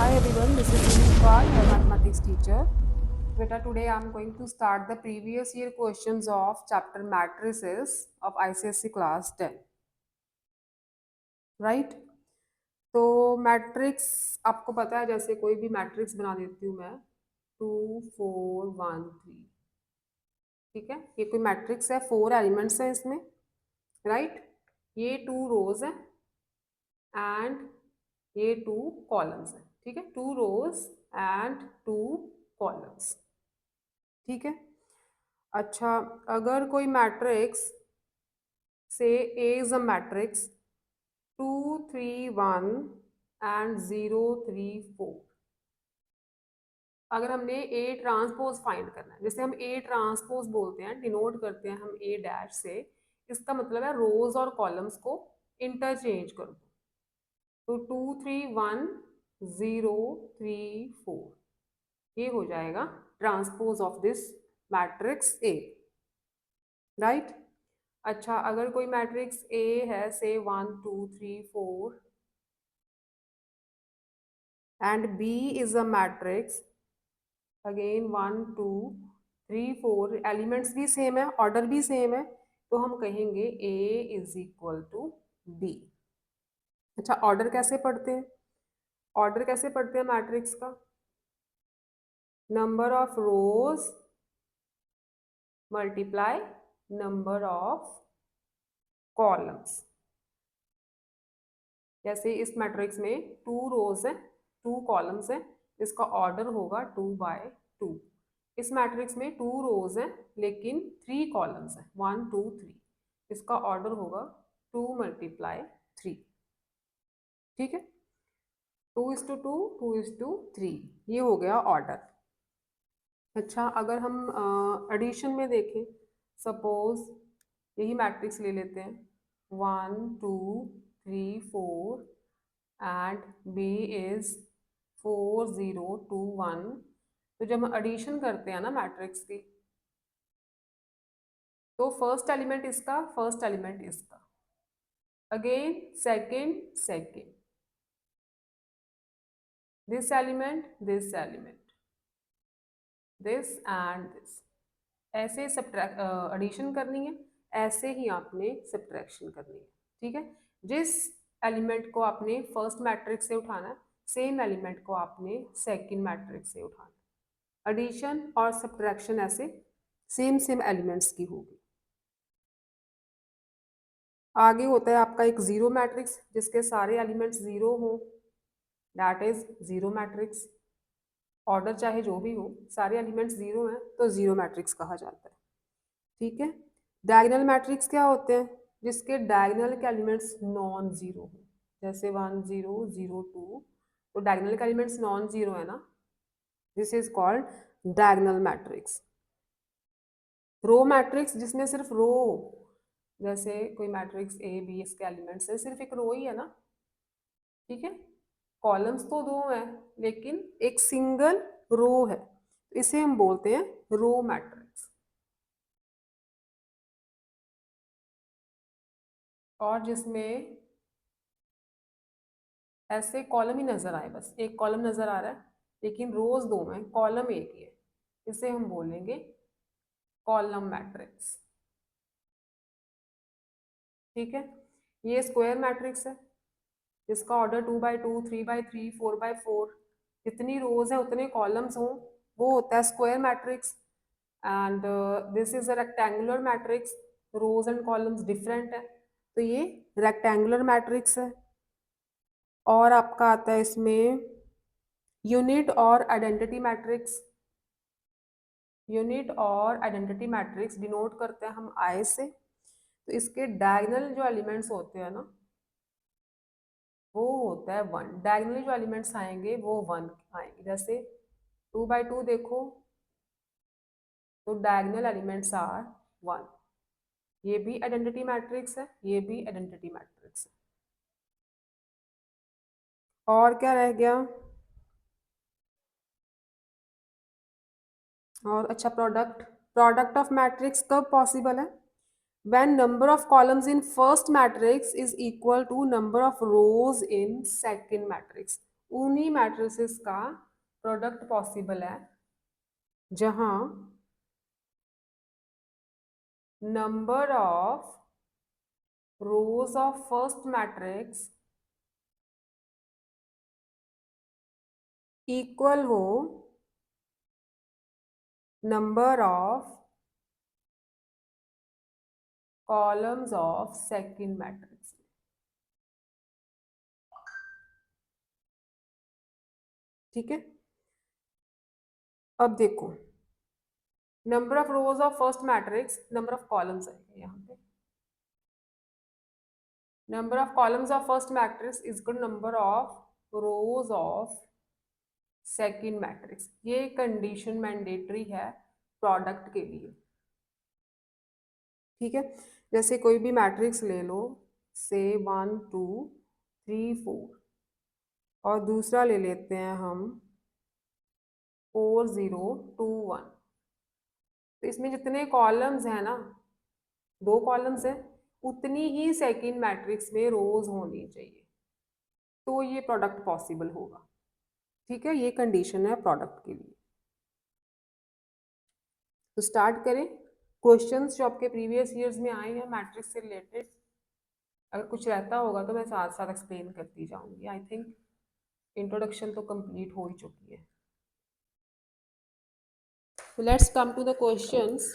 Hi everyone, this is Nipa, your mathematics teacher. Beta, today I am going to start the previous year questions of chapter matrices of ICSE class 10. Right? तो matrix आपको पता है, जैसे कोई भी matrix बना देती हूँ मैं 2 4 1 3। ठीक है, ये कोई मैट्रिक्स है, 4 एलिमेंट्स हैं इसमें, राइट? ये 2 रोज है एंड ये 2 कॉलम्स है। ठीक है, 2 रोज एंड 2 कॉलम्स। ठीक है, अच्छा, अगर कोई मैट्रिक्स से A is a matrix 2 3 1 and 0 3 4, अगर हमने A ट्रांसपोज फाइंड करना है, जैसे हम A ट्रांसपोज बोलते हैं, डिनोट करते हैं हम A डैश से, इसका मतलब है रोज और कॉलम्स को इंटरचेंज कर दो। तो 2 3 1 0 3 4, ये हो जाएगा transpose of this matrix A, right? अच्छा, अगर कोई मैट्रिक्स A है, से 1 2 3 4 and B is a matrix again 1 2 3 4, elements भी सेम है, ऑर्डर भी सेम है, तो हम कहेंगे A is equal to B। अच्छा, ऑर्डर कैसे पढ़ते हैं? ऑर्डर कैसे पढ़ते हैं मैट्रिक्स का? Number of rows multiply number of columns. जैसे इस मैट्रिक्स में 2 रोज है, 2 कॉलम्स है, इसका ऑर्डर होगा 2 बाय 2। इस मैट्रिक्स में 2 रोज है लेकिन 3 कॉलम्स है, 1 2 3, इसका ऑर्डर होगा 2 मल्टीप्लाई 3। ठीक है, 2:2 2:3, ये हो गया ऑर्डर। अच्छा, अगर हम एडिशन में देखें, सपोज यही मैट्रिक्स ले लेते हैं 1 2 3 4 एंड B इज 4 0 2 1, तो जब हम एडिशन करते हैं ना मैट्रिक्स की, तो फर्स्ट एलिमेंट इसका, फर्स्ट एलिमेंट इसका, again second second, this element this element, this and this, ऐसे एडिशन करनी है, ऐसे ही आपने सब्ट्रैक्शन करनी है। ठीक है, जिस एलिमेंट को आपने फर्स्ट मैट्रिक्स से उठाना है, सेम एलिमेंट को आपने सेकंड मैट्रिक्स से उठाना है। एडिशन और सब्ट्रैक्शन ऐसे सेम सेम एलिमेंट्स की होगी। आगे होता है आपका एक जीरो मैट्रिक्स, जिसके सारे एलिमेंट्स जीरो हो, that is zero matrix. Order चाहे जो भी हो, सारे एलिमेंट्स जीरो हैं तो जीरो मैट्रिक्स कहा जाता है। ठीक है, डायगोनल मैट्रिक्स क्या होते हैं? जिसके डायगोनल के एलिमेंट्स नॉन जीरो हो, जैसे 1 0 0 2, तो डायगोनल के एलिमेंट्स नॉन जीरो है ना, this is called diagonal matrix. Row matrix, जिसमें सिर्फ रो हो, जैसे कोई मैट्रिक्स A B, इसके एलिमेंट्स है, सिर्फ एक रो ही है ना। ठीक है, कॉलम्स तो दो हैं लेकिन एक सिंगल रो है, तो इसे हम बोलते हैं रो मैट्रिक्स। और जिसमें ऐसे कॉलम ही नजर आए, बस एक कॉलम नजर आ रहा है लेकिन रोज दो हैं, कॉलम एक ही है, इसे हम बोलेंगे कॉलम मैट्रिक्स। ठीक है, ये स्क्वायर मैट्रिक्स है, जिसका ऑर्डर 2 बाई 2 3 बाई 3 4 बाई 4, जितनी रोज है उतने कॉलम्स हों, वो होता है square matrix. And this is a rectangular matrix, rows and columns different है, तो ये रेक्टेंगुलर मैट्रिक्स है। और आपका आता है इसमें यूनिट और आइडेंटिटी मैट्रिक्स। यूनिट और आइडेंटिटी मैट्रिक्स डिनोट करते हैं हम आई से, तो इसके डायगोनल जो एलिमेंट्स होते हैं ना, वो होता है 1। डायगोनली जो एलिमेंट्स आएंगे वो 1 आएंगे, जैसे 2 बाई 2 देखो, तो डायगोनल एलिमेंट्स आर 1। ये भी आइडेंटिटी मैट्रिक्स है, ये भी आइडेंटिटी मैट्रिक्स है। और क्या रह गया? और अच्छा, प्रोडक्ट, प्रोडक्ट ऑफ मैट्रिक्स कब पॉसिबल है? when number of columns in first matrix is equal to number of rows in second matrix, उन्हीं मैट्रिसेस का प्रोडक्ट पॉसिबल है जहां number of rows of first matrix equal हो number of columns of second matrix. ठीक है, अब देखो number of rows of first matrix, number of columns है यहाँ पे। Number of columns of first matrix is equal number of rows of second matrix. ये condition mandatory है product के लिए। ठीक है, जैसे कोई भी मैट्रिक्स ले लो, से 1 2 3 4, और दूसरा ले लेते हैं हम 4 0 2 1। तो इसमें जितने कॉलम्स हैं ना, 2 कॉलम्स हैं, उतनी ही सेकंड मैट्रिक्स में रोज होनी चाहिए, तो ये प्रोडक्ट पॉसिबल होगा। ठीक है, ये कंडीशन है प्रोडक्ट के लिए। तो स्टार्ट करें। क्वेश्चंस जो आपके प्रीवियस ईयर्स में आए हैं मैट्रिक्स से रिलेटेड, अगर कुछ रहता होगा तो मैं साथ साथ एक्सप्लेन करती जाऊंगी। आई थिंक इंट्रोडक्शन तो कंप्लीट हो ही चुकी है। So let's come to the questions.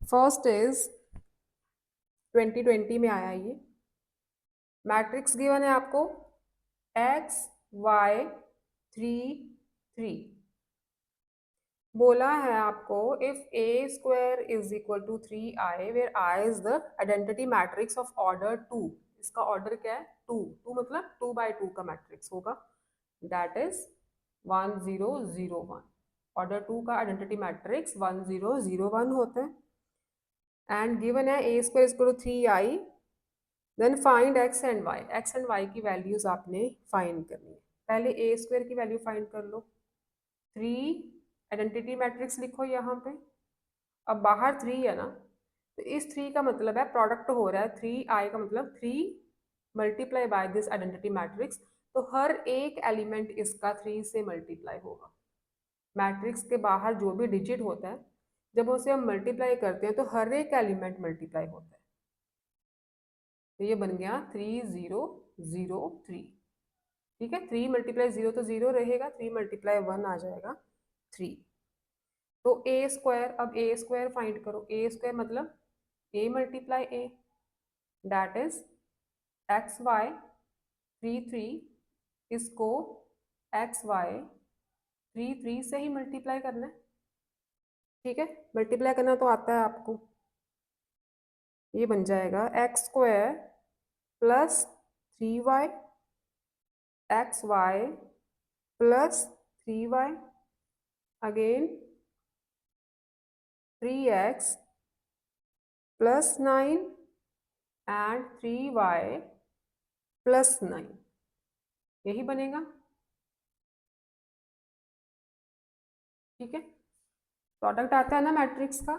First is 2020 में आया ये मैट्रिक्स गिवन है आपको x y 3 3। बोला है आपको if a square is equal to 3i where i is the identity matrix of order 2। इसका ऑर्डर क्या है? 2। 2 मतलब 2 by 2 का मैट्रिक्स होगा, दैट इज 1 0 0 1। ऑर्डर 2 का आइडेंटिटी मैट्रिक्स 1 0 0 1 होता है। एंड गिवन है a square is equal to 3i, then find x and y। x and y की वैल्यूज आपने फाइंड करनी है। पहले a स्क्वायर की वैल्यू फाइंड कर लो। 3 आइडेंटिटी मैट्रिक्स लिखो यहाँ पे। अब बाहर 3 है ना, तो इस 3 का मतलब है प्रोडक्ट हो रहा है 3i का मतलब 3 multiply by this identity matrix, तो हर एक एलिमेंट इसका 3 से मल्टीप्लाई होगा। मैट्रिक्स के बाहर जो भी डिजिट होता है, जब उसे हम मल्टीप्लाई करते हैं तो हर एक एलिमेंट मल्टीप्लाई होता है। तो ये बन गया 3 0 0 3। ठीक है, 3 मल्टीप्लाई 0 तो 0 रहेगा, 3 मल्टीप्लाई 1 आ जाएगा 3। तो ए स्क्वायर, अब ए स्क्वायर फाइंड करो। ए स्क्वायर मतलब A multiply A, that is x y 3 3। इसको एक्स वाई 3 3 से ही मल्टीप्लाई करना है। ठीक है, मल्टीप्लाई करना तो आता है आपको। ये बन जाएगा x square plus 3y x y plus 3y again 3x plus 9 and 3y plus 9। यही बनेगा। ठीक है, प्रोडक्ट आता है ना मैट्रिक्स का।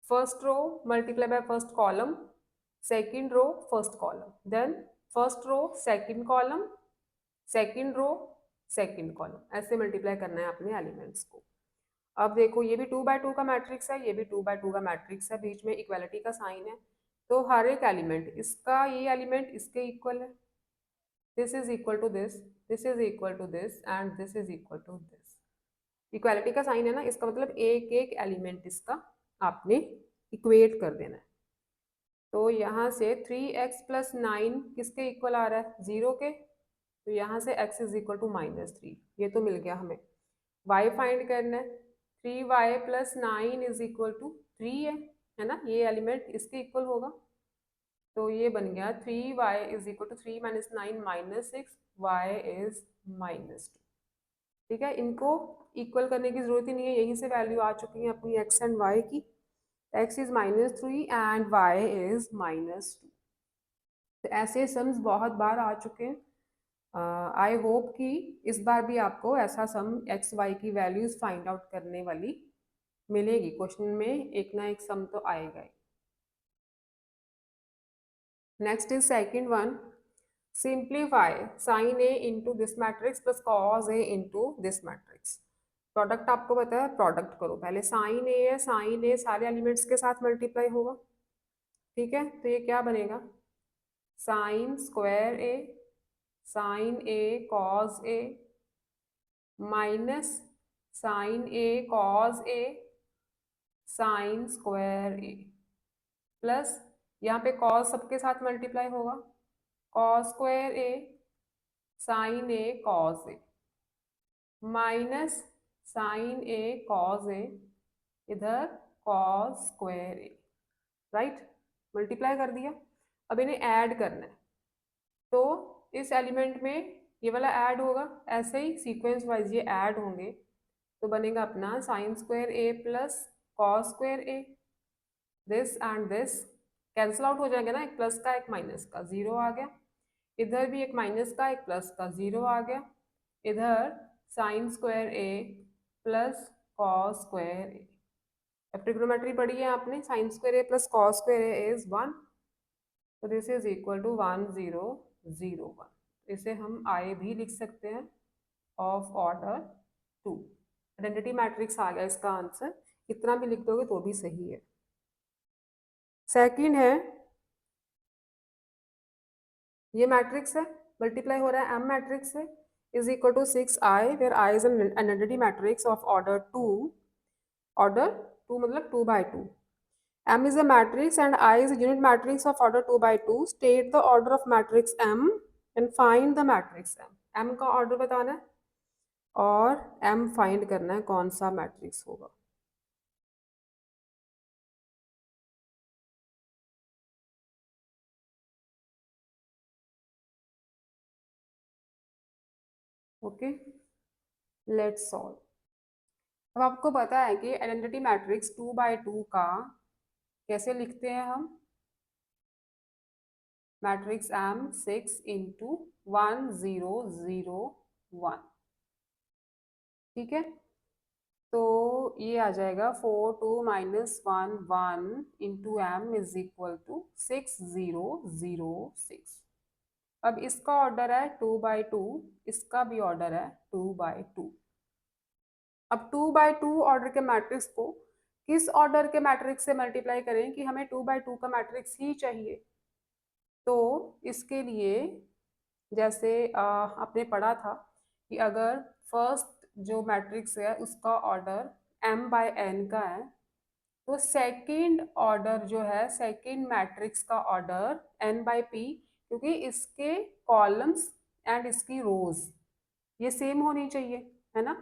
First row multiply by first column, second row first column, then first row second column, second row second column, ऐसे multiply करना है अपने एलिमेंट्स को। अब देखो ये भी 2 by 2 का मैट्रिक्स है, ये भी 2 by 2 का मैट्रिक्स है, बीच में इक्वालिटी का साइन है, तो हर एक एलिमेंट इसका, ये एलिमेंट इसके इक्वल है। This is equal to this, this is equal to this and this is equal to this. Equality का साइन है ना, इसका मतलब एक एक एलिमेंट इसका आपने इक्वेट कर देना है। तो यहाँ से 3x प्लस 9 किसके इक्वल आ रहा है? 0 के। तो यहाँ से x इज इक्वल टू -3, ये तो मिल गया हमें। y फाइंड करना है, 3y plus 9 is equal to 3 है ना, ये एलिमेंट इसके इक्वल होगा। तो ये बन गया 3y is equal to 3 minus 9 -6, y is -2। ठीक है, इनको इक्वल करने की जरूरत ही नहीं है, यहीं से वैल्यू आ चुकी है अपनी x एंड y की। x is -3 and y is -2। तो ऐसे सम्स बहुत बार आ चुके हैं। आई होप कि इस बार भी आपको ऐसा सम एक्स वाई की वैल्यूज फाइंड आउट करने वाली मिलेगी। क्वेश्चन में एक ना एक सम तो आएगा ही। Next is second one, simplify sine A into this matrix plus cos A into this matrix. Product आपको पता है, प्रोडक्ट करो पहले। साइन ए है, साइन ए सारे एलिमेंट्स के साथ मल्टीप्लाई होगा, ठीक है। तो ये क्या बनेगा, sine square A, sign A cos A minus sign A cos A sine square A plus यहाँ पे कॉस सबके साथ मल्टीप्लाई होगा, cos square A sign A cos A minus sign A cos A, इधर कॉस स्क्वायर ए, right. Multiply कर दिया। अब इन्हें ऐड करना है, तो इस एलिमेंट में ये वाला ऐड होगा, ऐसे ही सीक्वेंस वाइज ये ऐड होंगे। तो बनेगा अपना sine square A plus cos square A, this and this cancel out हो जाएगा ना, एक प्लस का एक माइनस का, जीरो आ गया। इधर भी एक माइनस का एक प्लस का, जीरो आ गया। इधर साइन स्क्वायर ए प्लस कॉस स्क्वायर ए। अब ट्रिग्नोमेट्री पढ़ी है आपने, sine square A plus cos square A is 1, तो दिस इज इक्वल टू 1 0 0 1। इसे हम आई भी लिख सकते हैं ऑफ ऑर्डर 2। आइडेंटिटी मैट्रिक्स आ गया इसका आंसर, इतना भी लिख दोगे तो भी सही है। सेकंड है, ये मैट्रिक्स है, मल्टीप्लाई हो रहा है, एम मैट्रिक्स है, is equal to 6i where I is an identity matrix of order 2, order 2 मतलब 2 by 2। M is a matrix and I is a unit matrix of order 2 by 2. State the order of matrix M and find the matrix M. M का order बताना है और M find करना है कौन सा matrix होगा। Okay, let's solve. अब आपको पता है कि आइडेंटिटी मैट्रिक्स 2 by 2 का कैसे लिखते हैं हम, मैट्रिक्स M 6 into 1 0 0 1, ठीक है। तो ये आ जाएगा 4 2 -1 1 into M is equal to 6 0 0 6। अब इसका ऑर्डर है 2 by 2, इसका भी ऑर्डर है 2 by 2। अब 2 by 2 ऑर्डर के मैट्रिक्स को किस ऑर्डर के मैट्रिक्स से मल्टीप्लाई करें कि हमें 2 by 2 का मैट्रिक्स ही चाहिए। तो इसके लिए जैसे आपने पढ़ा था कि अगर फर्स्ट जो मैट्रिक्स है उसका ऑर्डर m by n का है, तो सेकंड ऑर्डर जो है, सेकंड मैट्रिक्स का ऑर्डर n by p, क्योंकि इसके कॉलम्स एंड इसकी रोज ये सेम होनी चाहिए, है ना।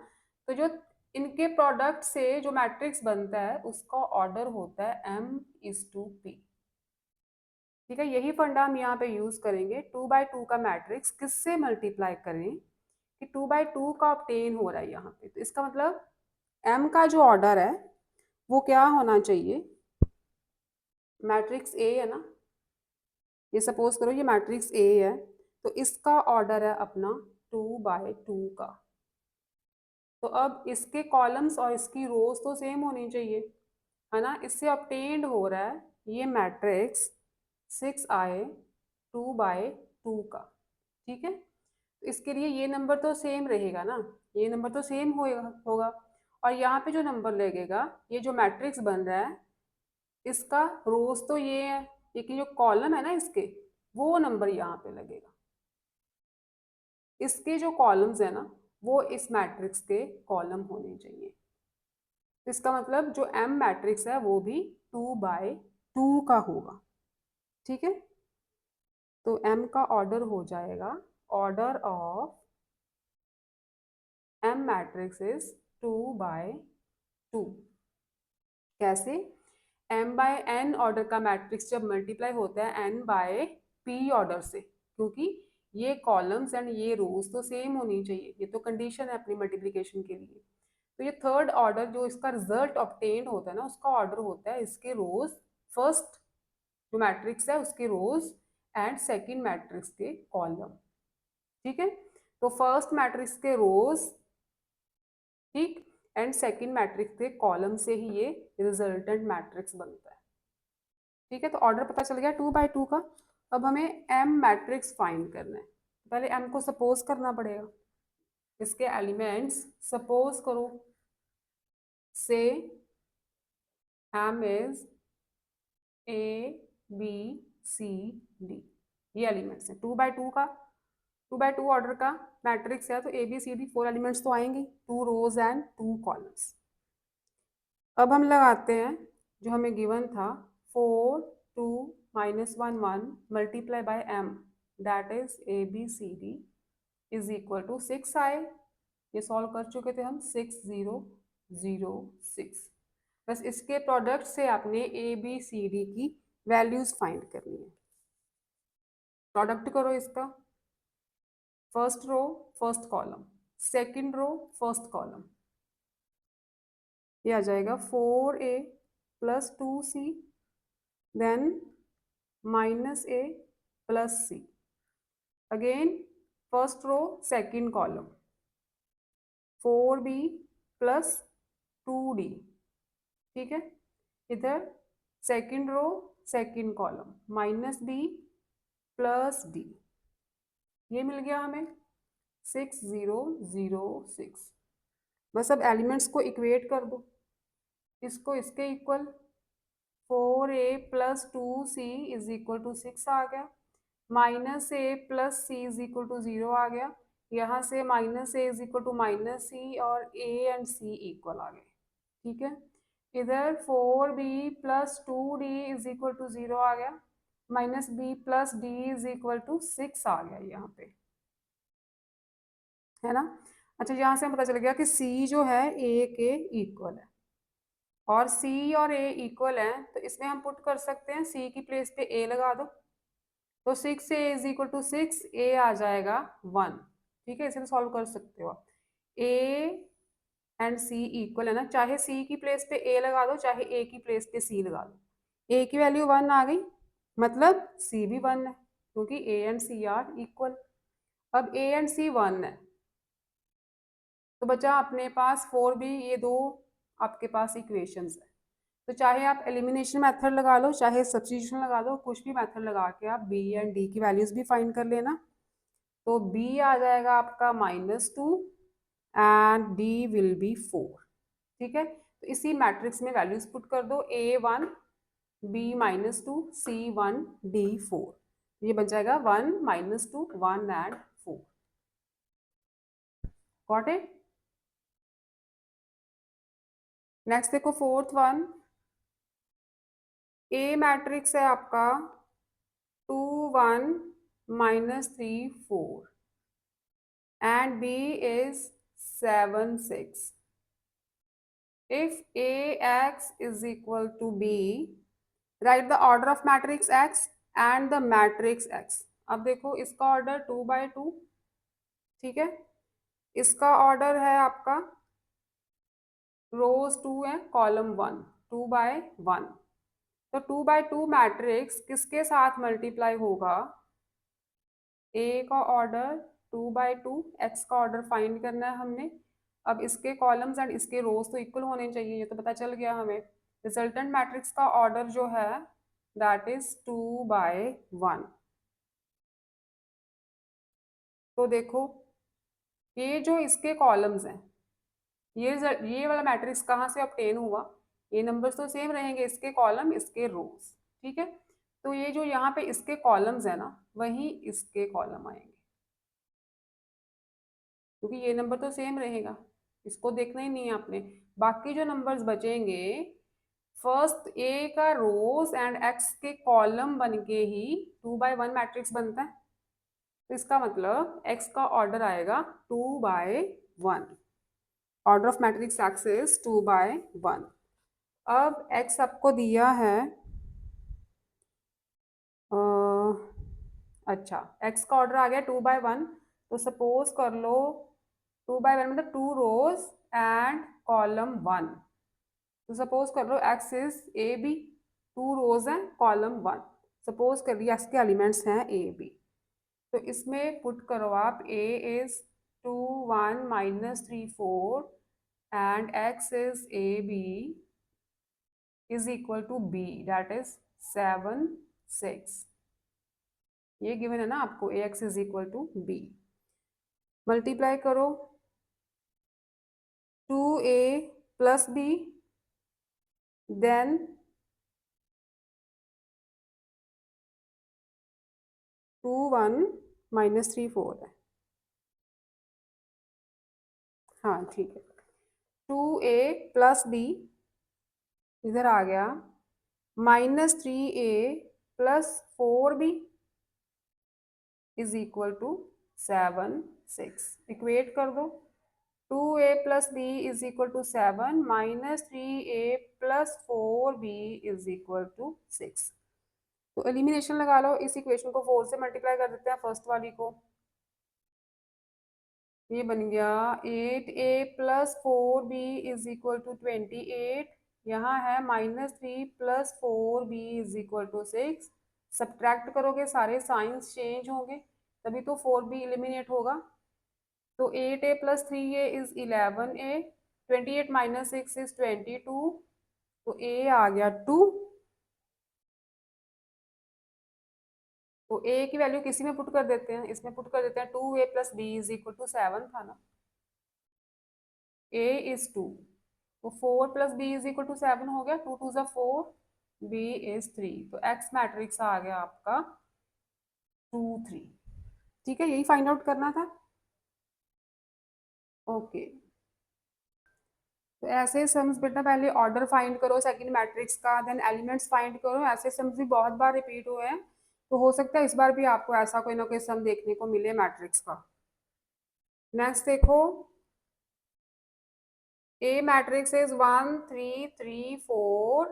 तो जो इनके प्रोडक्ट से जो मैट्रिक्स बनता है उसका ऑर्डर होता है m/p, ठीक है। यही फंडा हम यहाँ पे यूज करेंगे। 2 by 2 का मैट्रिक्स किससे मल्टीप्लाई करें कि 2 by 2 का ऑब्टेन हो रहा है यहाँ पे, तो इसका मतलब m का जो ऑर्डर है वो क्या होना चाहिए, मैट्रिक्स ए है ना, ये सपोज करो ये मैट्रिक्स ए है, तो इसका ऑर्डर है अपना 2 by 2 का। तो अब इसके कॉलम्स और इसकी रोज तो सेम होनी चाहिए, है ना। इससे ऑब्टेन्ड हो रहा है ये मैट्रिक्स 6i 2 by 2 का, ठीक है। तो इसके लिए ये नंबर तो सेम रहेगा ना, ये नंबर तो सेम होगा। और यहाँ पे जो नंबर लगेगा, ये जो मैट्रिक्स बन रहा है इसका रोज तो ये है, लेकिन जो कॉलम है ना इसके, वो नंबर यहाँ पे लगेगा। इसके जो कॉलम्स है ना वो इस मैट्रिक्स के कॉलम होने चाहिए। इसका मतलब जो M मैट्रिक्स है वो भी 2 by 2 का होगा, ठीक है। तो M का ऑर्डर हो जाएगा, order of M matrix is 2 by 2। कैसे, m by n ऑर्डर का मैट्रिक्स जब मल्टीप्लाई होता है n by p ऑर्डर से, क्योंकि ये कॉलम्स एंड ये रोज तो सेम होनी चाहिए, ये तो कंडीशन है अपनी मल्टीप्लिकेशन के लिए। तो ये थर्ड ऑर्डर जो इसका रिजल्ट ऑब्टेन होता है ना, उसका ऑर्डर होता है इसके रोज, फर्स्ट जो मैट्रिक्स है उसके रोज एंड सेकेंड मैट्रिक्स के कॉलम, ठीक है। तो फर्स्ट मैट्रिक्स के रोज, ठीक, एंड सेकेंड मैट्रिक्स के कॉलम से ही ये रिजल्टेंट मैट्रिक्स बनता है, ठीक है। तो ऑर्डर पता चल गया 2 by 2 का। अब हमें एम मैट्रिक्स फाइंड करना है। पहले एम को सपोज करना पड़ेगा, इसके एलिमेंट्स सपोज करो, से M is A B C D, ये एलिमेंट्स हैं। 2x2 का 2x2 ऑर्डर का मैट्रिक्स है, तो A B C D 4 elements तो आएंगे, 2 रोज एंड 2 कॉलम्स। अब हम लगाते हैं जो हमें गिवन था, 4 2 -1 1 multiply by M, that is A B C D is equal to 6 आए। ये सॉल्व कर चुके थे हम, 6 0 0 6। बस इसके प्रोडक्ट से आपने ए बी सी डी की वैल्यूज फाइंड करनी है। प्रोडक्ट करो इसका, first row first column, second row first column, ये आ जाएगा 4a plus 2c then -a plus c। Again first row second column, 4b plus 2d, ठीक है। इधर second row second column, -b plus d, ये मिल गया हमें 6 0 0 6। बस अब एलिमेंट्स को इक्वेट कर दो, इसको इसके equal, 4a plus 2c is equal to 6 आ गया, -a plus c is equal to 0 आ गया, यहाँ से -a is equal to -c और a एंड c इक्वल आ गए, ठीक है। इधर 4b plus 2d is equal to 0 आ गया, -b plus d is equal to 6 आ गया यहाँ पे, है ना। अच्छा, यहाँ से पता चल गया कि c जो है a के इक्वल है, और c और a इक्वल है, तो इसमें हम पुट कर सकते हैं, c की प्लेस पे a लगा दो, तो 6a is equal to 6, a आ जाएगा 1, ठीक है। इसे तो सॉल्व कर सकते हो आप। a एंड c इक्वल है ना, चाहे c की प्लेस पे a लगा दो, चाहे a की प्लेस पे c लगा दो, a की वैल्यू 1 आ गई, मतलब c भी 1 है, क्योंकि a and c are equal. अब a एंड c 1 है, तो बचा अपने पास 4b, ये दो आपके पास इक्वेशंस है। तो चाहे आप एलिमिनेशन मेथड लगा लो, चाहे सब्स्टिट्यूशन लगा दो, कुछ भी मेथड लगा के आप b एंड d की वैल्यूज भी फाइंड कर लेना। तो b आ जाएगा आपका -2 एंड d विल बी 4, ठीक है। तो इसी मैट्रिक्स में वैल्यूज पुट कर दो, a1 b -2 c1 d4, ये बन जाएगा 1 -2 1 एंड 4। Got it. नेक्स्ट देखो फोर्थ वन, ए मैट्रिक्स है आपका 2 1 -3 4 and B is 7 6. If AX is equal to B, write the order of matrix X and the matrix X. अब देखो इसका ऑर्डर 2x2, ठीक है। इसका ऑर्डर है आपका रोज 2 है, कॉलम 1, 2x1। तो 2x2 मैट्रिक्स किसके साथ मल्टीप्लाई होगा, ए का ऑर्डर 2x2, एक्स का ऑर्डर फाइंड करना है हमने। अब इसके कॉलम्स एंड इसके रोज तो इक्वल होने चाहिए, ये तो पता चल गया हमें। रिजल्टेंट मैट्रिक्स का ऑर्डर जो है दैट इज 2x1। तो देखो ये जो इसके कॉलम्स हैं, ये वाला मैट्रिक्स कहाँ से ऑब्टेन हुआ, ये नंबर्स तो सेम रहेंगे, इसके कॉलम इसके रोज, ठीक है। तो ये जो यहाँ पे इसके कॉलम्स है ना, वही इसके कॉलम आएंगे, क्योंकि ये नंबर तो सेम रहेगा, इसको देखना ही नहीं है आपने। बाकी जो नंबर्स बचेंगे, फर्स्ट ए का रोज एंड एक्स के कॉलम बन के ही 2x1 मैट्रिक्स बनता है। तो इसका मतलब एक्स का ऑर्डर आएगा 2x1, order of matrix x is 2x1। अब एक्स आपको दिया है, अच्छा एक्स का ऑर्डर आ गया 2x1, तो सपोज कर लो 2x1 मतलब 2 रोज एंड कॉलम 1। तो सपोज कर लो एक्स इज ए बी, 2 रोज हैं कॉलम 1, सपोज कर लिया एक्स के एलिमेंट्स हैं ए बी। तो इसमें पुट करो आप, A is 2 1 -3 4 and X is A B is equal to B, that is 7 6। ये गिवन है ना आपको, ax is equal to b। Multiply करो 2a plus b, then 2 1 minus 3 4 है। हाँ ठीक है, 2a प्लस b इधर आ गया, minus 3a plus 4b is equal to 7 6। Equate कर दो, 2a plus B is equal to 7 minus 3a plus 4b is equal to 6। तो एलिमिनेशन लगा लो, इस इक्वेशन को 4 से मल्टीप्लाई कर देते हैं फर्स्ट वाली को। ये बन गया 8a plus 4b is equal to 28। यहाँ है minus 3 plus 4b is equal to 6। Subtract करोगे सारे साइंस चेंज होंगे, तभी तो 4b एलिमिनेट होगा। तो 8a plus 3a is 11a, 28 minus 6 is 22, तो a आ गया 2। तो a की वैल्यू किसी में पुट कर देते हैं, इसमें पुट कर देते हैं, 2a plus b is equal to 7 था ना, a इज 2, तो 4 plus b is equal to 7 हो गया, 2 2 4, b इज 3, तो x मैट्रिक्स आ गया आपका 2 3। ठीक है, यही फाइंड आउट करना था। ओके, तो ऐसे सम्स बेटा पहले ऑर्डर फाइंड करो सेकंड मैट्रिक्स का, देन एलिमेंट्स फाइंड करो। ऐसे सम्स भी बहुत बार रिपीट हुए हैं, तो हो सकता है इस बार भी आपको ऐसा कोई ना कोई सम देखने को मिले मैट्रिक्स का। नेक्स्ट देखो, A matrix is 1 3 3 4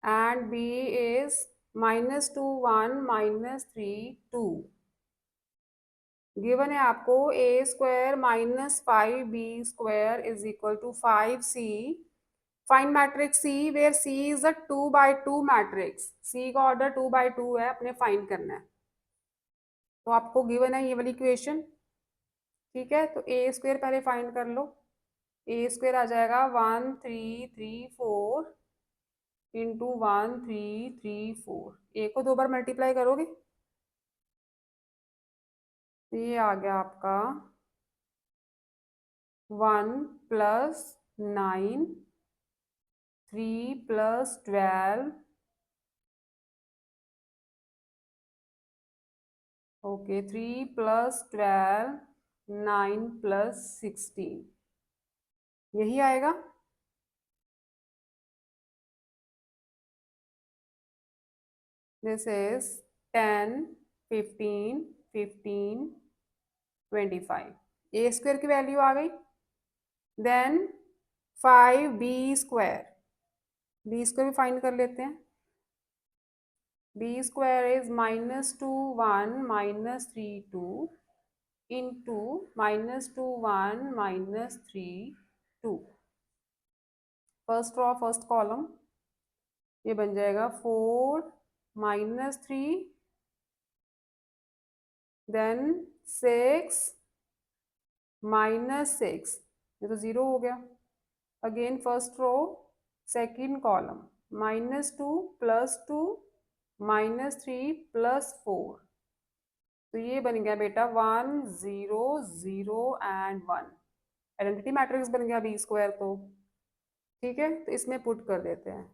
and B is minus 2 1 minus 3 2। Given है आपको a square minus 5b square is equal to 5c। Find matrix C where C is a 2x2 matrix. C का ऑर्डर 2x2 है, अपने find करना है। तो आपको given है ये वाली इक्वेशन, ठीक है। तो a स्क्वायर पहले फाइंड कर लो, a स्क्वायर आ जाएगा 1 3 3 4 इंटू 1 3 3 4। ए को 2 बार मल्टीप्लाई करोगे, तो ये आ गया आपका 1 plus 9 3 plus 12, okay 3 plus 12 9 plus 16, यही आएगा। This is 10 15 15 25। ए स्क्वायर की वैल्यू आ गई, then 5b square, B square भी फाइंड कर लेते हैं। b square is minus 2 1 minus 3 2 into minus 2 1 minus 3 2। First row first column, ये बन जाएगा 4 माइनस 3 देन 6 माइनस 6, ये तो 0 हो गया। Again first row second column, minus 2 plus 2 minus 3 plus 4, तो ये बन गया बेटा 1 0 0 एंड 1। आइडेंटिटी मैट्रिक्स बन गया बी स्क्वायर तो, ठीक है। तो इसमें पुट कर देते हैं,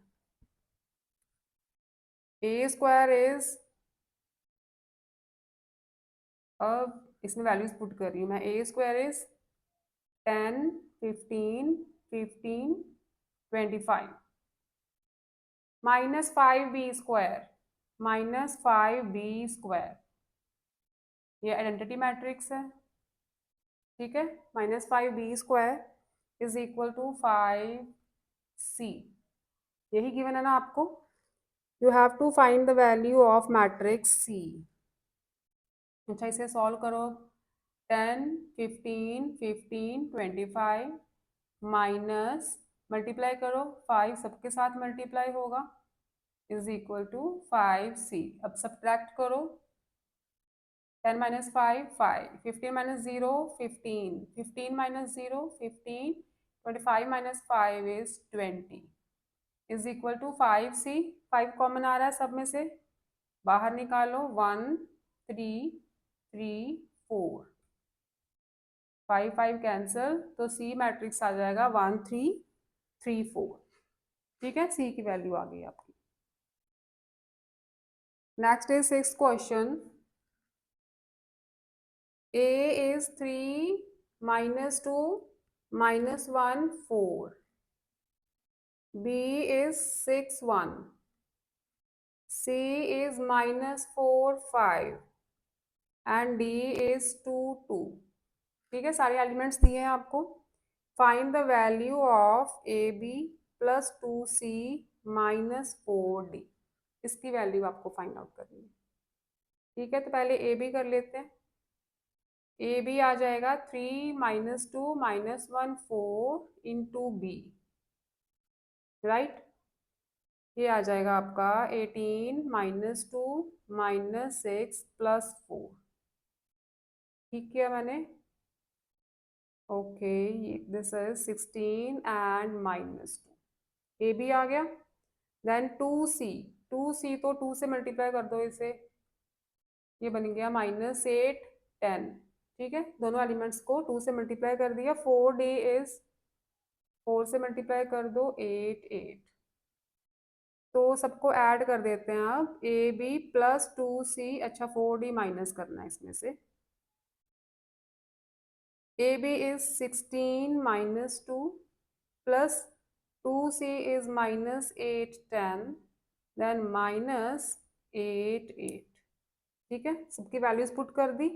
ए स्क्वायर इज, अब इसमें वैल्यूज पुट कर रही हूँ मैं, A square is 10 15 15 25 minus 5b square minus 5b square, ये आइडेंटिटी मैट्रिक्स है, ठीक है। Minus 5b square is equal to 5c, यही गिवन है ना आपको। You have to find the value of matrix C। अच्छा, इसे सॉल्व करो, 10 15 15 25 माइनस, मल्टीप्लाई करो 5 सबके साथ मल्टीप्लाई होगा, इज इक्वल टू 5c। अब सब्ट्रैक्ट करो, 10 minus 5 5, 15 minus 0 15, 15 minus 0 15, 25 minus 5 is 20 is equal to 5c। 5 common आ रहा है सब में से, बाहर निकालो 1 3 3 4, 5 5 कैंसल, तो सी मैट्रिक्स आ जाएगा 1 3 3 4। ठीक है, सी की वैल्यू आ गई आपकी। Next is 6th question. A is 3 minus 2 minus 1 4, B is 6 1, C is minus 4 5 and D is 2 2। ठीक है, सारे एलिमेंट्स दिए हैं आपको। Find the value of A B plus 2C minus 4D। इसकी वैल्यू आपको फाइंड आउट करनी है। ठीक है, तो पहले ए बी कर लेते हैं। ए बी आ जाएगा 3 minus 2 minus 1 4 into B, right. ये आ जाएगा आपका 18 माइनस 2 माइनस 6 प्लस 4। ठीक किया मैंने। Okay, this is 16 and minus 2। A B आ गया। देन 2C, 2C तो 2 से मल्टीप्लाई कर दो इसे, ये बन गया माइनस 8 10। ठीक है, दोनों एलिमेंट्स को 2 से मल्टीप्लाई कर दिया। 4D इज 4 से मल्टीप्लाई कर दो 8 8। तो सबको ऐड कर देते हैं अब, ए बी प्लस 2C। अच्छा, 4D माइनस करना है इसमें से। A B is 16 minus 2 plus 2C is minus 8 10, then minus 8 8। ठीक है, सबकी वैल्यूज पुट कर दी।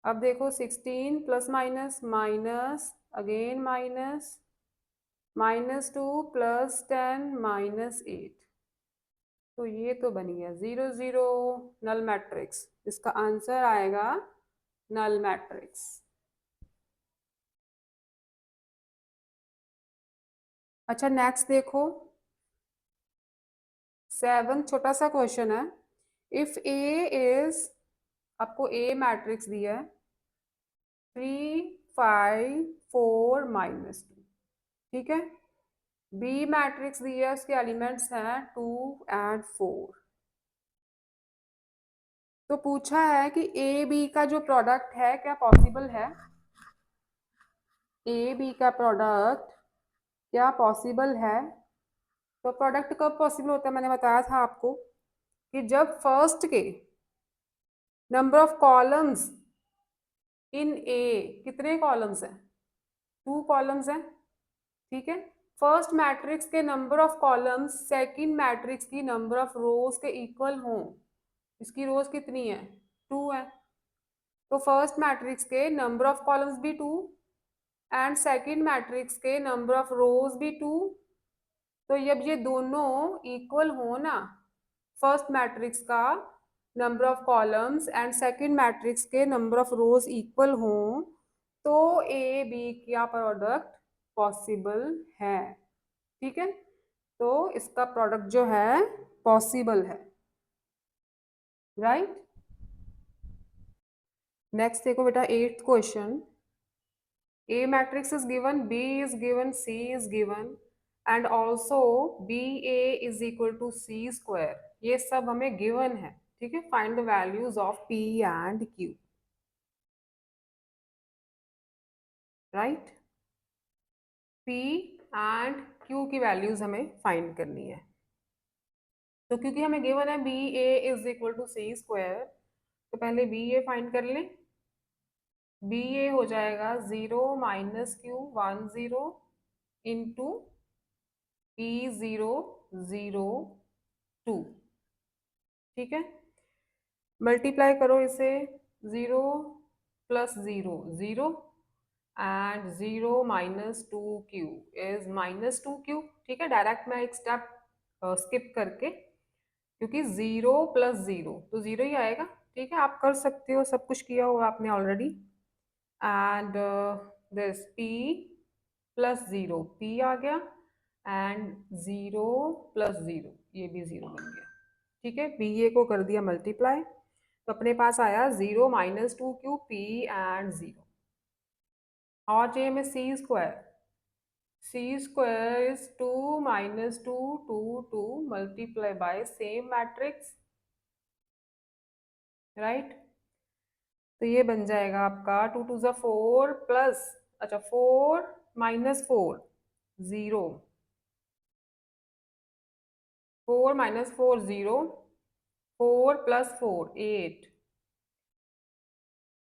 अब देखो 16 plus minus minus again minus minus 2 plus 10 minus 8। तो ये तो बन गया 0 0 नल मैट्रिक्स। इसका आंसर आएगा नल मैट्रिक्स। अच्छा, नेक्स्ट देखो 7, छोटा सा क्वेश्चन है। इफ ए इज, आपको ए मैट्रिक्स दिया है 3 5 4 माइनस 2। ठीक है, बी मैट्रिक्स दिया है, उसके एलिमेंट्स हैं 2 एंड 4। तो पूछा है कि ए बी का जो प्रोडक्ट है क्या पॉसिबल है। ए बी का प्रोडक्ट क्या पॉसिबल है। तो प्रोडक्ट कब पॉसिबल होता है, मैंने बताया था आपको कि जब फर्स्ट के नंबर ऑफ कॉलम्स इन ए, कितने कॉलम्स हैं, 2 कॉलम्स हैं। ठीक है, फर्स्ट मैट्रिक्स के number of columns second matrix की नंबर ऑफ रोज के इक्वल हों। इसकी रोज कितनी है, 2 है। तो फर्स्ट मैट्रिक्स के नंबर ऑफ कॉलम्स भी 2 एंड सेकंड मैट्रिक्स के नंबर ऑफ रोज भी 2। तो जब ये दोनों इक्वल हो ना, फर्स्ट मैट्रिक्स का number of columns and second matrix के नंबर ऑफ रोज इक्वल हो, तो ए बी का प्रोडक्ट पॉसिबल है। ठीक है, तो इसका प्रोडक्ट जो है पॉसिबल है, राइट। नेक्स्ट देखो बेटा 8th question. A matrix is given, B is given, C is given and also BA is equal to C square। ये सब हमें given है। ठीक है, find the values of P and Q, right। P and Q की values हमें find करनी है। तो क्योंकि हमें गिवन है B A is equal to C square, तो पहले बी ए फाइंड कर लें। बी ए हो जाएगा 0 माइनस क्यू 1 0 इंटू पी 0 0 2। ठीक है, मल्टीप्लाई करो इसे, 0 plus 0 0 and 0 minus 2q is minus 2q। ठीक है, डायरेक्ट मैं एक स्टेप स्किप करके, क्योंकि 0 प्लस 0 तो 0 ही आएगा। ठीक है, आप कर सकते हो, सब कुछ किया हुआ आपने already. And this p plus 0 p आ गया एंड 0 प्लस 0 ये भी 0 बन गया। ठीक है, बी ए को कर दिया मल्टीप्लाई, तो अपने पास आया 0 माइनस 2q p एंड 0। और चाहिए हमें C square. C square is 2 minus 2 2 2 multiply by same matrix right. तो ये बन जाएगा आपका 2 2 ज़ा 4 प्लस, अच्छा 4 - 4 0, 4 - 4 0, 4 + 4 8,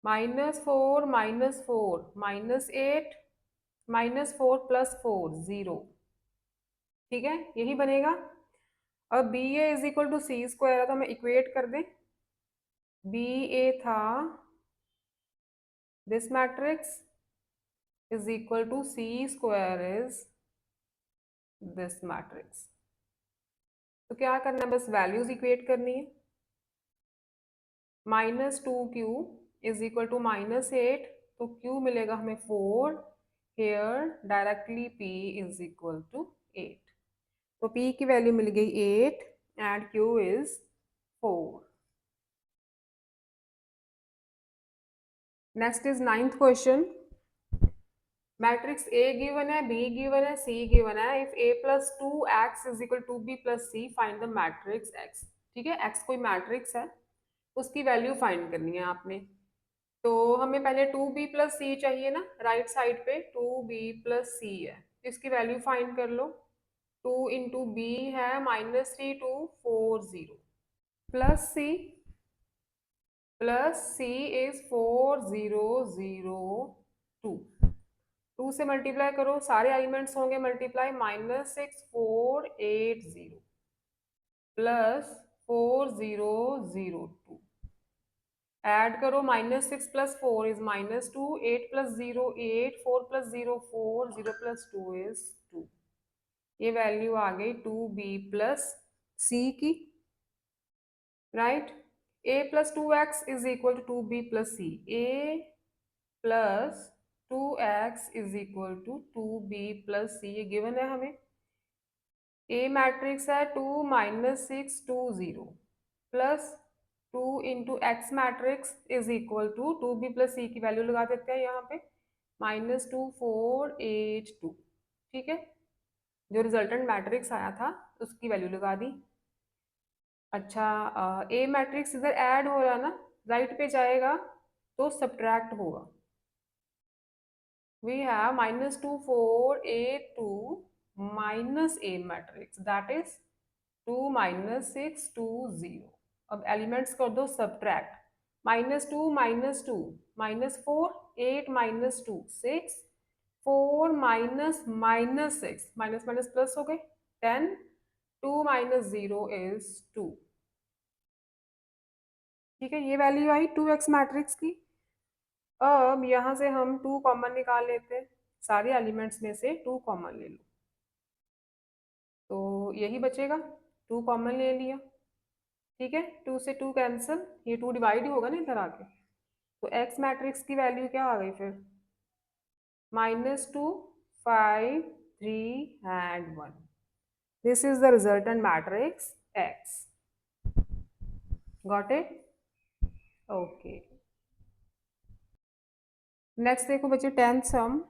-4 - 4 -8, -4 + 4 0। ठीक है, यही बनेगा। अब B A is equal to C square है, तो हमें इक्वेट कर दें। बी ए था this matrix is equal to C square is this matrix. तो क्या करना है, बस वैल्यूज इक्वेट करनी है। -2q इज इक्वल टू -8, तो q मिलेगा हमें 4, here directly p is equal to 8। तो p की वैल्यू मिल गई 8 and q is 4। Next is 9th question. Matrix A given है, B गिवन है, C गिवन है। If A + 2x is equal to B + C, find the matrix X। ठीक है, X कोई मैट्रिक्स है, उसकी वैल्यू फाइंड करनी है आपने। तो हमें पहले 2B + C चाहिए ना, राइट साइड पे 2B + C है, तो इसकी वैल्यू फाइंड कर लो। 2 × B है -3240 प्लस C इज 4002। 2 से मल्टीप्लाई करो, सारे एलिमेंट्स होंगे मल्टीप्लाई, -6480 प्लस 4002। ऐड करो, -6 + 4 इज -2, 8 + 0 8, 4 + 0 4, 0 + 2 इज 2। ये वैल्यू आ गई 2B + C की, right. A + 2x is equal to 2B + C। A + 2x is equal to 2B + C, ये गिवन है हमें। A मैट्रिक्स है 2 - 6 2 0 plus 2 × x matrix is equal to 2B + C की value लगा देते हैं यहाँ पे -2482। ठीक है, जो रिजल्टेंट मैट्रिक्स आया था उसकी वैल्यू लगा दी। अच्छा, ए मैट्रिक्स इधर ऐड हो रहा ना, राइट पे जाएगा तो सब्ट्रैक्ट होगा। We have -2482 minus A matrix, that is 2 - 6 2 0। अब एलिमेंट्स कर दो सब्ट्रैक्ट, -2 - 2 -4, 8 - 2 6, 4 - -6, माइनस माइनस प्लस हो गए 10, 2 - 0 इज 2। ठीक है, ये वैल्यू आई 2x मैट्रिक्स की। अब यहाँ से हम 2 कॉमन निकाल लेते हैं, सारे एलिमेंट्स में से 2 कॉमन ले लो, तो यही बचेगा, 2 कॉमन ले लिया। ठीक है, 2 से 2 कैंसिल, ये 2 डिवाइड ही होगा ना इधर आके, तो x मैट्रिक्स की वैल्यू क्या आ गई फिर, -2 5 3 and 1। This is the resultant matrix x। Got it? Okay. Next देखो बच्चे 10th some.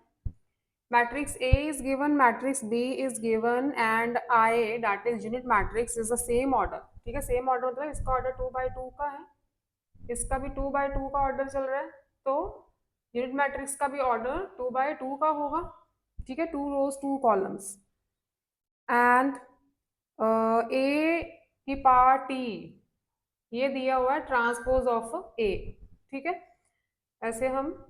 Matrix A is given, matrix B is given and I, that is unit matrix, is the same order। ठीक है, same order मतलब इसका order 2/2 का है, इसका भी 2/2 का ऑर्डर चल रहा है, तो यूनिट मैट्रिक्स का भी ऑर्डर 2/2 का होगा। ठीक है, 2 रोज 2 कॉलम्स एंड ए की पावर टी, ये दिया हुआ है ट्रांसपोज ऑफ ए। ठीक है, ऐसे हम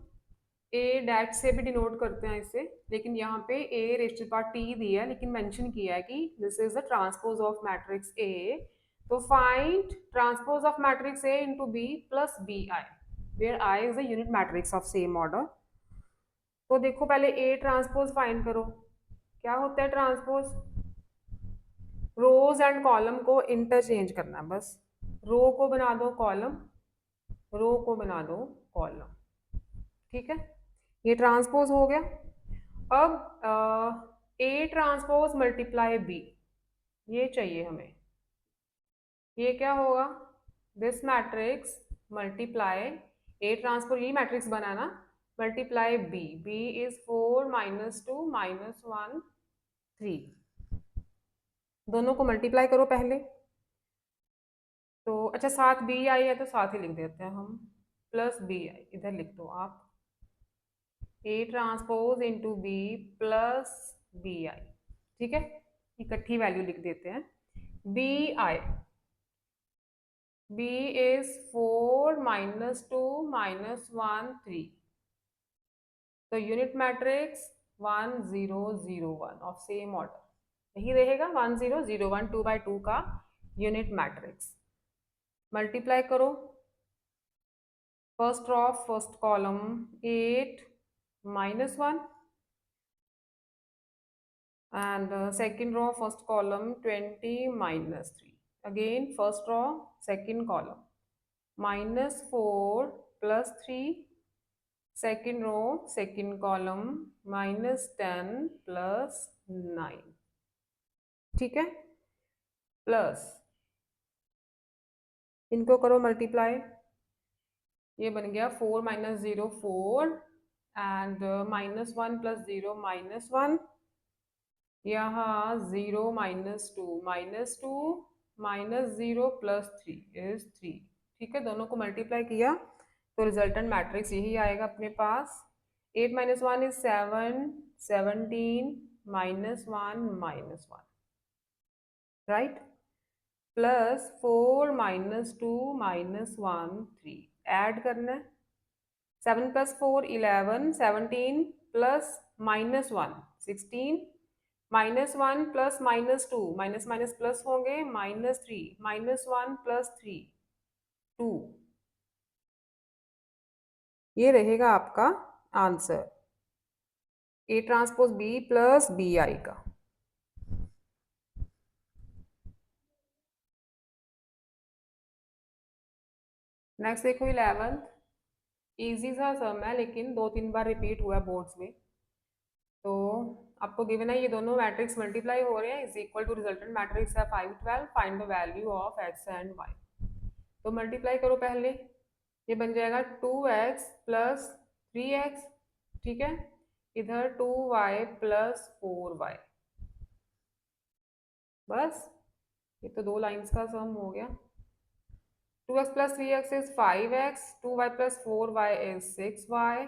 ए डैट से भी डिनोट करते हैं इसे, लेकिन यहाँ पे A raise to power T दिया है, लेकिन मेंशन किया है कि this is the transpose of matrix A. तो find transpose of matrix A into B plus B I, where I is the unit matrix of same order. तो देखो पहले ए ट्रांसपोज फाइंड करो। क्या होता है ट्रांसपोज, रोज एंड कॉलम को interchange करना, बस रो को बना दो कॉलम, रो को बना दो कॉलम। ठीक है, ये ट्रांसपोज हो गया। अब ए ट्रांसपोज मल्टीप्लाई बी, ये चाहिए हमें। ये क्या होगा, this matrix multiply A transpose, ये मैट्रिक्स बनाना, मल्टीप्लाई बी, बी इज 4 - 2 - 1 3। दोनों को मल्टीप्लाई करो पहले, तो अच्छा, साथ बी आई है तो साथ ही लिख देते हैं हम, प्लस बी आई इधर लिख दो आप, A transpose into B plus B I. ठीक है, इकट्ठी वैल्यू लिख देते हैं। B I, B is 4 minus 2 minus 1 3, तो unit matrix 1 0 0 1 of same order यही रहेगा, 1 0 0 1 2 बाई 2 का यूनिट मैट्रिक्स। मल्टीप्लाई करो, first row first column 8 minus 1 and second row first column 20 minus 3, again first row second column minus 4 plus 3, second row second column minus 10 plus 9। ठीक है, plus इनको करो multiply, ये बन गया 4 minus 0 4 and minus 1 plus 0 minus 1, यहाँ 0 minus 2 minus 2 minus 0 plus 3 is 3। ठीक है, दोनों को मल्टीप्लाई किया तो रिजल्टेंट मैट्रिक्स यही आएगा अपने पास। 8 minus 1 is 7, 17 minus 1 minus 1, right, plus 4 minus 2 minus 1 3, add करना है, 7 plus 4 11, 17 plus minus 1 16, minus 1 plus minus 2, minus minus plus होंगे, माइनस 3 माइनस 1 प्लस 3 2, ये रहेगा आपका answer, A transpose B plus B I का। नेक्स्ट देखो 11th, इजी सा sum है लेकिन 2-3 बार रिपीट हुआ है बोर्ड्स में। तो आपको गिवन है ये दोनों मैट्रिक्स मल्टीप्लाई हो रहे हैं, is equal to resultant matrix है 5 12, find the value of X and Y. तो मल्टीप्लाई करो पहले, ये बन जाएगा 2x प्लस 3x, ठीक है, इधर 2y प्लस 4y, बस ये तो 2 लाइंस का सम हो गया। 2x plus 3x is 5x, 2y plus 4y is 6y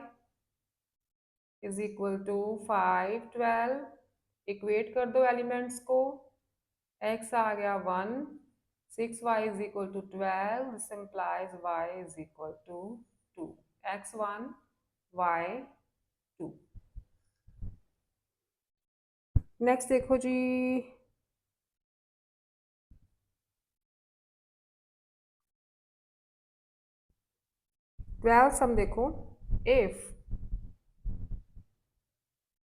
is equal to 5 12। Equate कर दो एलिमेंट्स को, x आ गया 1, 6y is equal to 12, this implies y is equal to 2, x1 y2। Next देखो जी, 12 सम देखो, if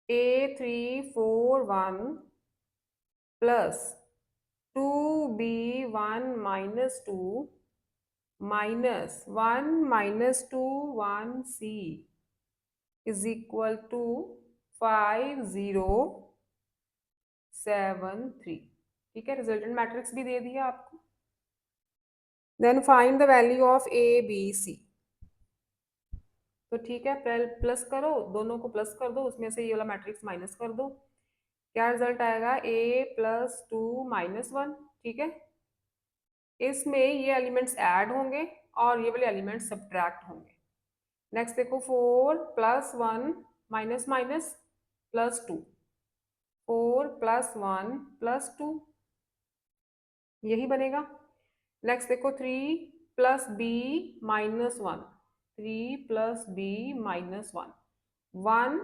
A341 plus 2B1 minus 2 minus 1 minus 2 1C is equal to 5073। ठीक है, रिजल्टेंट मैट्रिक्स भी दे दिया आपको। Then find the value of ABC। तो ठीक है, प्लस करो, दोनों को प्लस कर दो, उसमें से ये वाला मैट्रिक्स माइनस कर दो, क्या रिजल्ट आएगा A+2 माइनस 1। ठीक है, इसमें ये एलिमेंट्स ऐड होंगे और ये वाले एलिमेंट्स सब्ट्रैक्ट होंगे। नेक्स्ट देखो 4 plus 1 minus minus plus 2, 4 plus 1 plus 2, यही बनेगा। नेक्स्ट देखो 3 plus B minus 1, 3 plus B minus 1, 1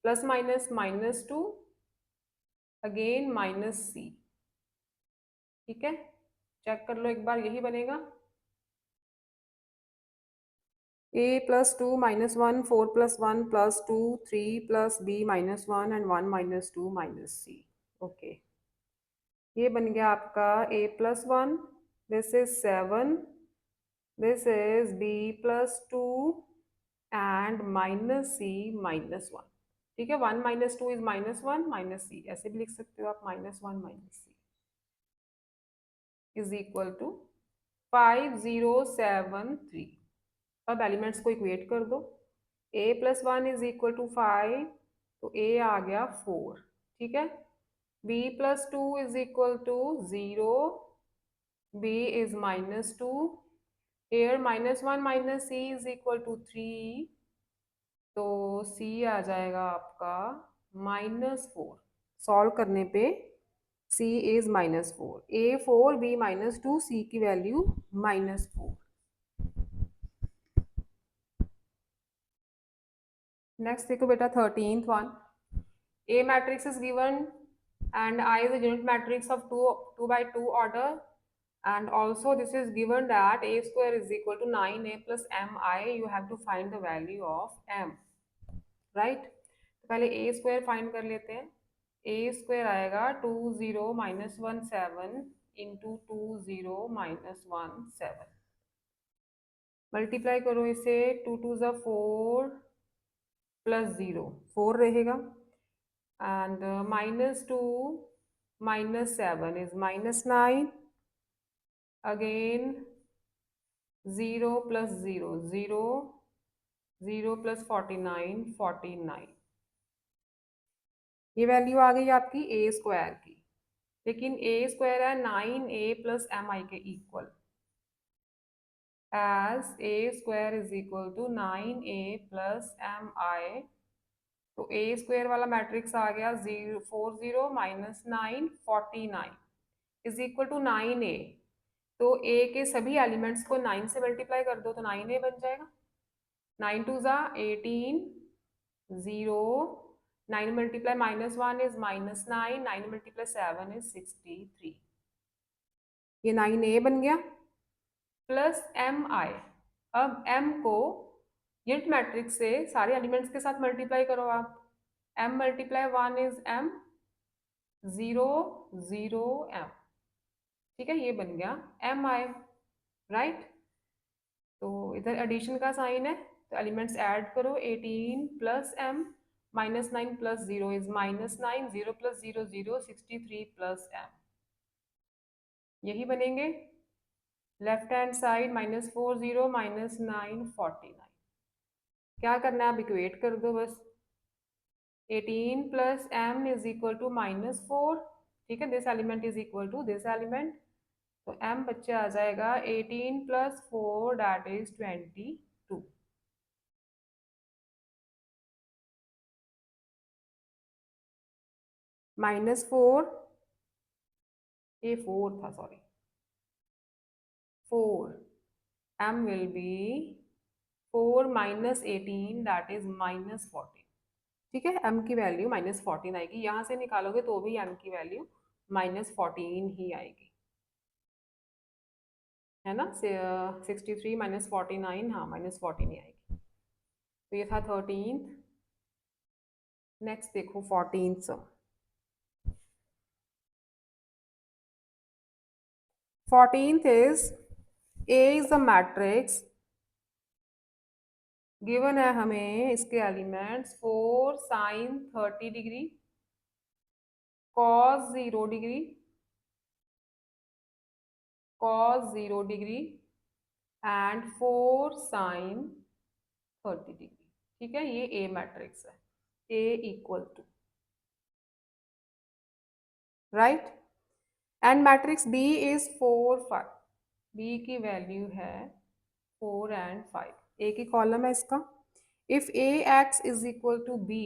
plus minus minus 2, again minus C. ठीक है, चेक कर लो एक बार, यही बनेगा। A+2 minus 1, 4 plus 1 plus 2, 3 plus B minus 1 and 1 minus 2 minus C. Okay, ये बन गया आपका A+1, this is 7, this is B+2 and minus C minus 1। ठीक है, 1 minus 2 is minus 1 minus C, ऐसे भी लिख सकते हो आप, -1 minus C is equal to 5073। अब एलिमेंट्स को इक्वेट कर दो, A+1 इज इक्वल टू 5, तो A आ गया 4। ठीक है, B+2 is equal to 0, b is -2, here -1 minus c is equal to 3, तो c आ जाएगा आपका -4। सॉल्व करने पे c is -4, a4 b -2, c की वैल्यू -4। नेक्स्ट देखो बेटा 13th one, A matrix is given and I is a unit matrix of 2 by 2 order, and also this is given that a square is equal to 9a plus mi. You have to find the value of m, right? तो पहले a square find कर लेते हैं। a square आएगा 20 minus 17 into 20 minus 17, multiply करो इसे, 2 2 ज़ा 4 plus 0 4 रहेगा, and -2 -7 is -9, again 0 plus 0 0, 0 plus 49 49, ये वैल्यू आ गई आपकी ए स्क्वायर की। लेकिन ए स्क्वायर है 9a प्लस एम आई के equal, as A square is equal to 9a plus M I, तो ए स्क्वायर वाला मैट्रिक्स आ गया 40 minus 9 49 is equal to 9a। तो a के सभी एलिमेंट्स को 9 से मल्टीप्लाई कर दो तो 9a बन जाएगा। 9 2 ज़ा 18, 0, 9 मल्टीप्लाई -1 इज -9, 9 मल्टीप्लाई 7 इज 63, ये 9a बन गया प्लस एम आई। अब m को यूनिट मैट्रिक्स से सारे एलिमेंट्स के साथ मल्टीप्लाई करो आप, m multiply 1 is m, 0 0 m, ठीक है, ये बन गया एम आई, राइट। तो इधर एडिशन का साइन है तो एलिमेंट्स ऐड करो, 18 plus m -9 plus 0 is -9, 0 plus 0 0, 63 plus m, यही बनेंगे। लेफ्ट हैंड साइड -4 0 -9 49, क्या करना है, आप इक्वेट कर दो बस। 18 plus m is equal to -4, ठीक है, this element is equal to this element, तो m बच्चे आ जाएगा 18 प्लस 4 दैट इज 22। -4, ये 4 था, sorry 4, m will be 4 minus 18 that is -14, ठीक है, m की वैल्यू -14 आएगी, यहाँ से निकालोगे तो भी m की वैल्यू -14 ही आएगी, है ना। 63 माइनस 49, हाँ -14 ही आएगी। तो ये था 13th। नेक्स्ट देखो 14th sum. 14th is A is a matrix, given है हमें इसके elements 4 sin 30 degree, cos 0 degree, cos 0 degree and 4 sin 30 degree, ठीक है, ये A मैट्रिक्स है, A equal to, right. And matrix B is 4 5, B की value है 4 and 5, A की कॉलम है इसका। If AX is equal to B,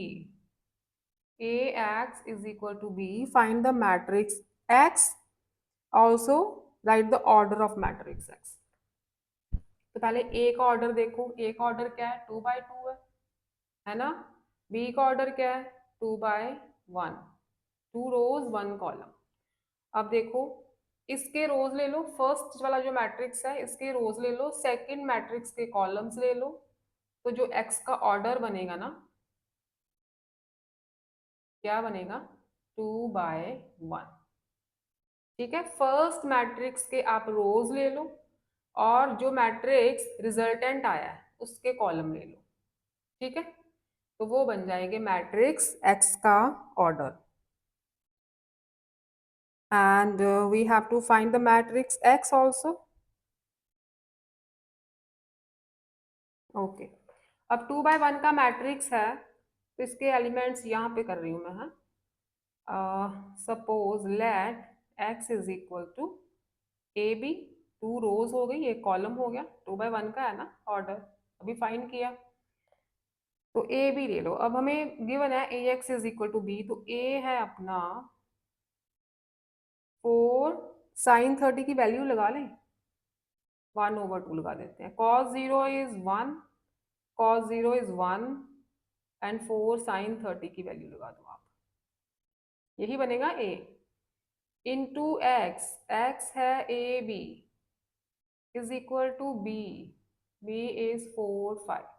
AX is equal to B, find the matrix X, also write the order of matrix X। तो पहले A का order देखो, A का ऑर्डर क्या है, 2 by 2 है ना। B का ऑर्डर क्या है, 2 by 1, 2 रोज 1 कॉलम। अब देखो इसके रोज ले लो, फर्स्ट वाला जो मैट्रिक्स है इसके रोज ले लो, सेकंड मैट्रिक्स के कॉलम्स ले लो, तो जो X का ऑर्डर बनेगा ना, क्या बनेगा, 2 by 1, ठीक है। फर्स्ट मैट्रिक्स के आप रोज ले लो और जो मैट्रिक्स रिजल्टेंट आया है उसके कॉलम ले लो, ठीक है, तो वो बन जाएंगे मैट्रिक्स एक्स का order. And we have to find the matrix X also, okay. अब 2 by 1 का मैट्रिक्स है तो इसके एलिमेंट्स यहाँ पे कर रही हूँ मैं, हाँ। Suppose let X is equal to A B 2 rows हो गई, एक कॉलम हो गया, 2/1 का है ना ऑर्डर, अभी फाइंड किया। तो ए बी ले लो। अब हमें गिवन है A X is equal to B, तो ए है अपना 4 साइन 30 की वैल्यू लगा लें, 1/2 लगा देते हैं। cos 0 is 1, cos 0 is 1 and 4 sine 30 की वैल्यू लगा दो आप, यही बनेगा ए इंटू एक्स, एक्स है A B is equal to B, B is 4 5।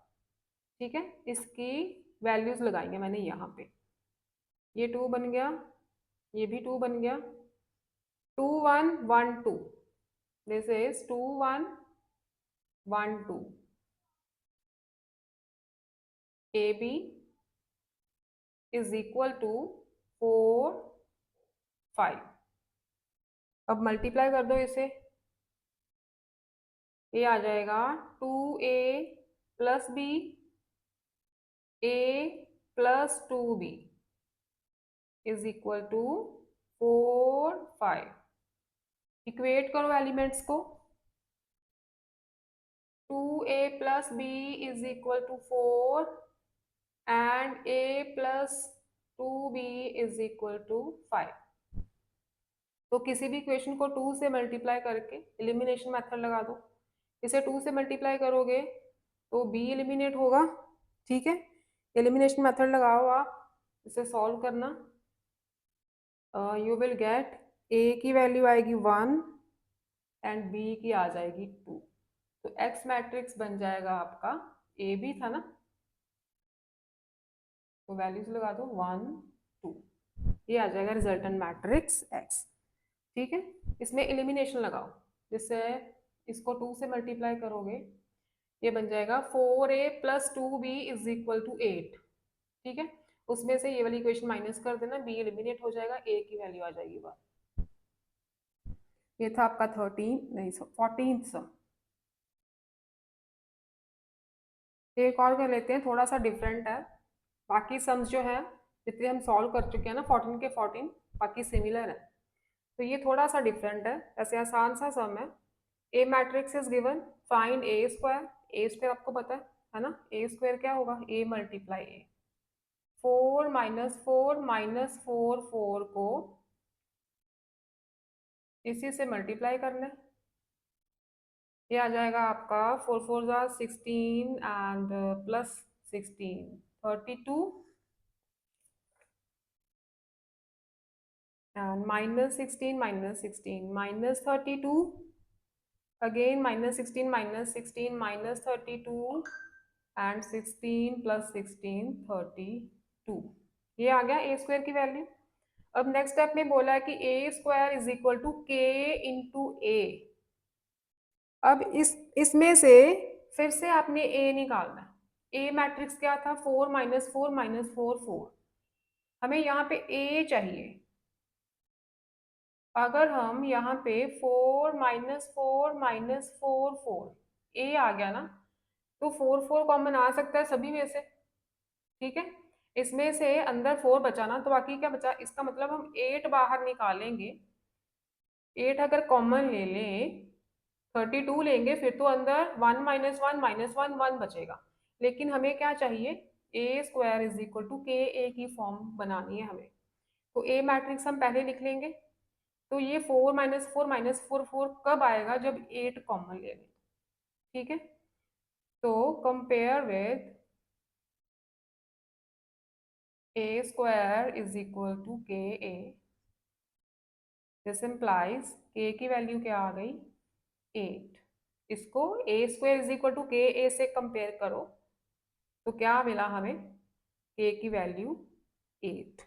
ठीक है, इसकी वैल्यूज लगाएंगे मैंने यहाँ पे, ये 2 बन गया, ये भी 2 बन गया, 2 1 1 2, this is 2 1 1 2, A B is equal to 4 5। अब मल्टीप्लाई कर दो इसे, ये आ जाएगा 2a plus B, a plus 2b is equal to 4 5। Equate करो एलिमेंट्स को, 2a plus b is equal to 4 and a plus 2b is equal to 5। तो किसी भी इक्वेशन को 2 से मल्टीप्लाई करके एलिमिनेशन मेथड लगा दो, इसे 2 से मल्टीप्लाई करोगे तो b एलिमिनेट होगा। ठीक है, एलिमिनेशन मेथड लगाओ आप, इसे सॉल्व करना, यू विल गेट a की वैल्यू आएगी 1 एंड b की आ जाएगी 2, तो x मैट्रिक्स बन जाएगा आपका, a b था ना, तो वैल्यूज लगा दो 1 2, ये आ जाएगा रिजल्टेंट मैट्रिक्स x। ठीक है, इसमें एलिमिनेशन लगाओ, जिससे इसको 2 से मल्टीप्लाई करोगे, ये बन जाएगा 4a plus 2b is equal to 8। ठीक है, उसमें से ये वाली इक्वेशन माइनस कर देना, b एलिमिनेट हो जाएगा, a की वैल्यू आ जाएगी 1। ये था आपका 14th सम। एक और कर लेते हैं, थोड़ा सा डिफरेंट है, बाकी सम्स जो है जितने हम सॉल्व कर चुके हैं ना 14 के 14 बाकी सिमिलर है, तो ये थोड़ा सा डिफरेंट है। ऐसे आसान सा सम है, a matrix is given, find A square. A square आपको पता है ना, ए स्क्वायर क्या होगा, A multiply A. 4 minus 4 minus 4 4 को इसी से मल्टीप्लाई कर लें, ये आ जाएगा आपका 4 4 जा 16 and plus 16 32 and minus 16 minus 32, again minus 16 minus 32 and 16 plus 16 32, ये आ गया ए स्क्वायर की वैल्यू। अब नेक्स्ट स्टेप में बोला है कि ए स्क्वायर इज इक्वल टू के इंटू ए। अब इसमें से फिर से आपने ए निकालना है। ए मैट्रिक्स क्या था, 4 माइनस 4 माइनस 4 4, हमें यहाँ पे ए चाहिए। अगर हम यहाँ पे 4 माइनस 4 माइनस 4 4 ए आ गया ना, तो 4 4 कॉमन आ सकता है सभी में से। ठीक है, इसमें से अंदर 4 बचा ना, तो बाकी क्या बचा, इसका मतलब हम 8 बाहर निकालेंगे। 8 अगर कॉमन ले लें 32 लेंगे, फिर तो अंदर 1 माइनस 1 माइनस 1 1 बचेगा। लेकिन हमें क्या चाहिए, ए square is equal to K ए की फॉर्म बनानी है हमें। तो ए मैट्रिक्स हम पहले लिख लेंगे, तो ये 4 माइनस 4 माइनस 4 4 कब आएगा, जब 8 कॉमन ले लें। ठीक है, तो compare with A square is equal to K A, this implies के की वैल्यू क्या आ गई 8। इसको ए square is equal to K ए से कंपेयर करो, तो क्या मिला हमें, के की वैल्यू 8।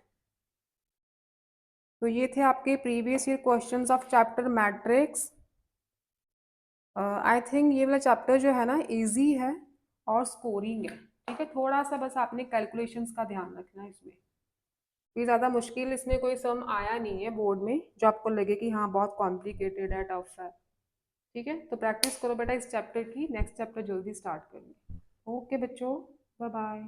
तो ये थे आपके previous year questions of chapter matrix. I think ये वाला चैप्टर जो है ना इजी है और स्कोरिंग है। ठीक है, थोड़ा सा बस आपने कैलकुलेशंस का ध्यान रखना है इसमें, ये ज़्यादा मुश्किल इसमें कोई सम आया नहीं है बोर्ड में जो आपको लगे कि हाँ बहुत कॉम्प्लिकेटेड है, टफ है। ठीक है, तो प्रैक्टिस करो बेटा इस चैप्टर की, नेक्स्ट चैप्टर जल्दी स्टार्ट करेंगे। ओके बच्चों, बाय बाय।